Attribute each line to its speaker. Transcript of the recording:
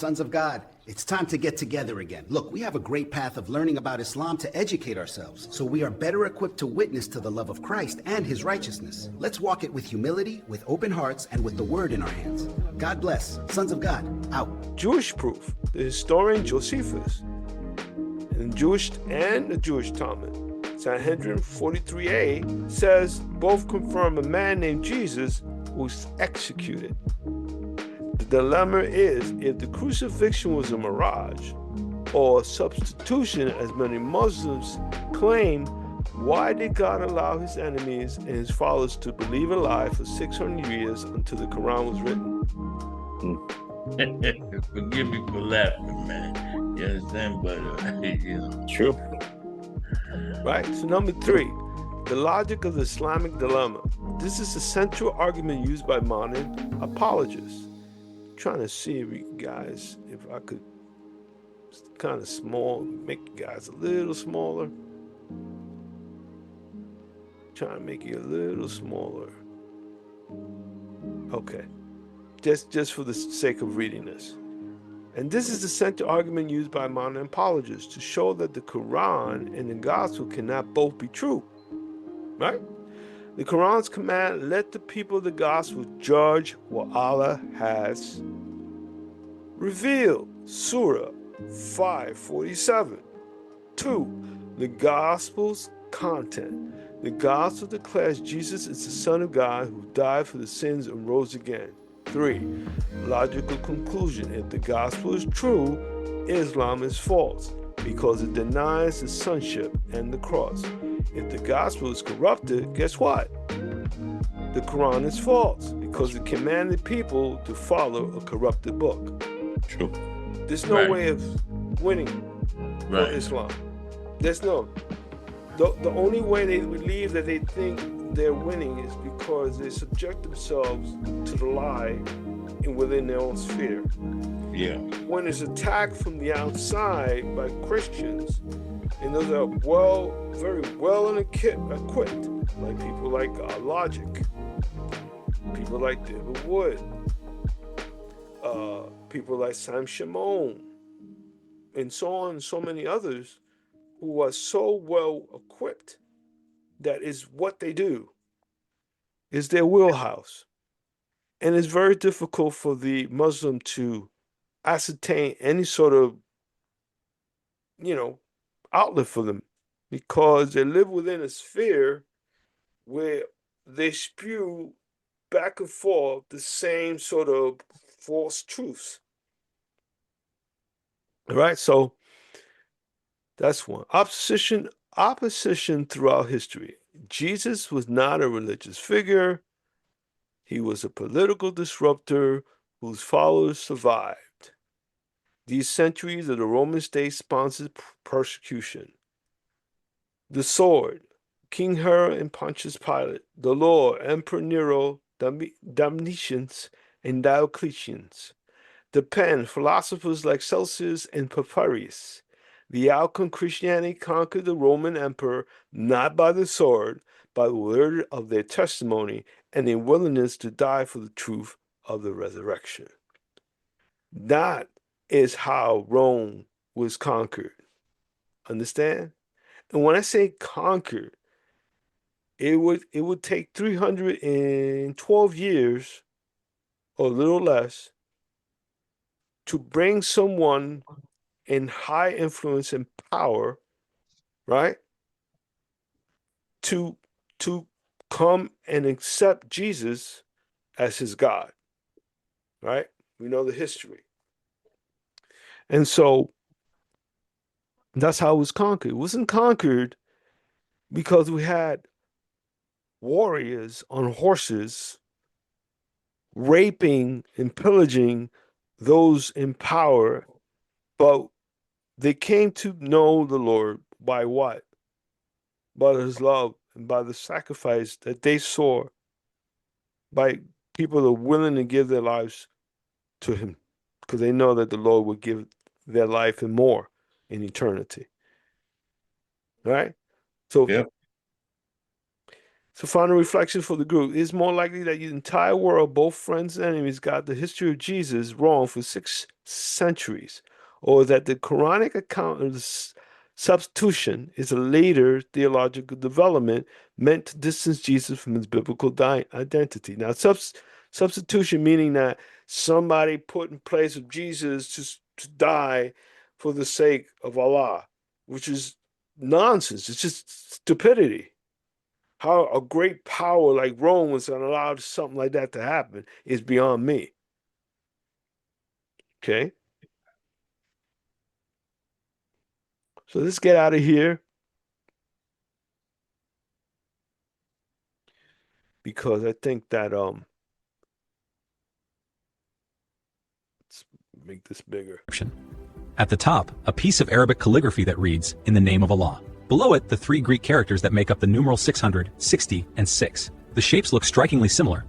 Speaker 1: Sons of God, it's time to get together again. Look, we have a great path of learning about Islam to educate ourselves, so we are better equipped to witness to the love of Christ and his righteousness. Let's walk it with humility, with open hearts, and with the word in our hands. God bless. Sons of God, out.
Speaker 2: Jewish proof. The historian Josephus, and the Jewish Talmud, Sanhedrin 43a, says both confirm a man named Jesus was executed. The dilemma is, if the crucifixion was a mirage or a substitution, as many Muslims claim, why did God allow his enemies and his followers to believe a lie for 600 years until the Quran was written?
Speaker 3: Forgive me for laughing, man. You understand? But,
Speaker 2: True. Right? So number 3, the logic of the Islamic dilemma. This is the central argument used by modern apologists. Trying to see if you guys, if I could kind of small, make you guys a little smaller. Trying to make you a little smaller. Okay. Just for the sake of reading this. And this is the central argument used by modern apologists to show that the Quran and the Gospel cannot both be true. Right? The Quran's command, let the people of the Gospel judge what Allah has revealed. Surah 5:47. 2. The Gospel's content. The Gospel declares Jesus is the Son of God who died for the sins and rose again. 3. Logical conclusion. If the Gospel is true, Islam is false because it denies the sonship and the cross. If the Gospel is corrupted, guess what? The Quran is false because it commanded people to follow a corrupted book.
Speaker 3: True.
Speaker 2: There's no way of winning for Islam. There's no. The only way they believe that they think they're winning is because they subject themselves to the lie within their own sphere.
Speaker 3: Yeah.
Speaker 2: When it's attacked from the outside by Christians, and those are very well equipped, like people like Logic, people like David Wood, people like Sam Shimon, and so on, and so many others who are so well equipped that is what they do, is their wheelhouse. And it's very difficult for the Muslim to ascertain any sort of, outlet for them, because they live within a sphere where they spew back and forth the same sort of false truths. All right, so that's one. Opposition throughout history. Jesus was not a religious figure. He was a political disruptor whose followers survived these centuries of the Roman state-sponsored persecution. The sword, King Herod and Pontius Pilate, the law, Emperor Nero, Domitians, and Diocletians. The pen, philosophers like Celsius and Papirius. The outcome, Christianity conquered the Roman emperor not by the sword, by the word of their testimony and their willingness to die for the truth of the resurrection. That is how Rome was conquered. Understand? And when I say conquered, it would take 312 years or a little less to bring someone in high influence and power, right, to come and accept Jesus as his God, right? We know the history. And so that's how it was conquered. It wasn't conquered because we had warriors on horses raping and pillaging those in power, but they came to know the Lord by what? By his love and by the sacrifice that they saw, by people that are willing to give their lives to him, because they know that the Lord will give their life and more in eternity. All right? So, So final reflection for the group. It is more likely that the entire world, both friends and enemies, got the history of Jesus wrong for centuries, or that the Quranic account of the substitution is a later theological development meant to distance Jesus from his biblical identity. Now, substitution meaning that somebody put in place of Jesus to die for the sake of Allah, which is nonsense. It's just stupidity. How a great power like Rome was going to allow something like that to happen is beyond me. Okay? So let's get out of here, because I think that let's make this bigger.
Speaker 4: At the top, a piece of Arabic calligraphy that reads, "In the name of Allah." Below it, the 3 Greek characters that make up the numeral 600, 60, and 6. The shapes look strikingly similar,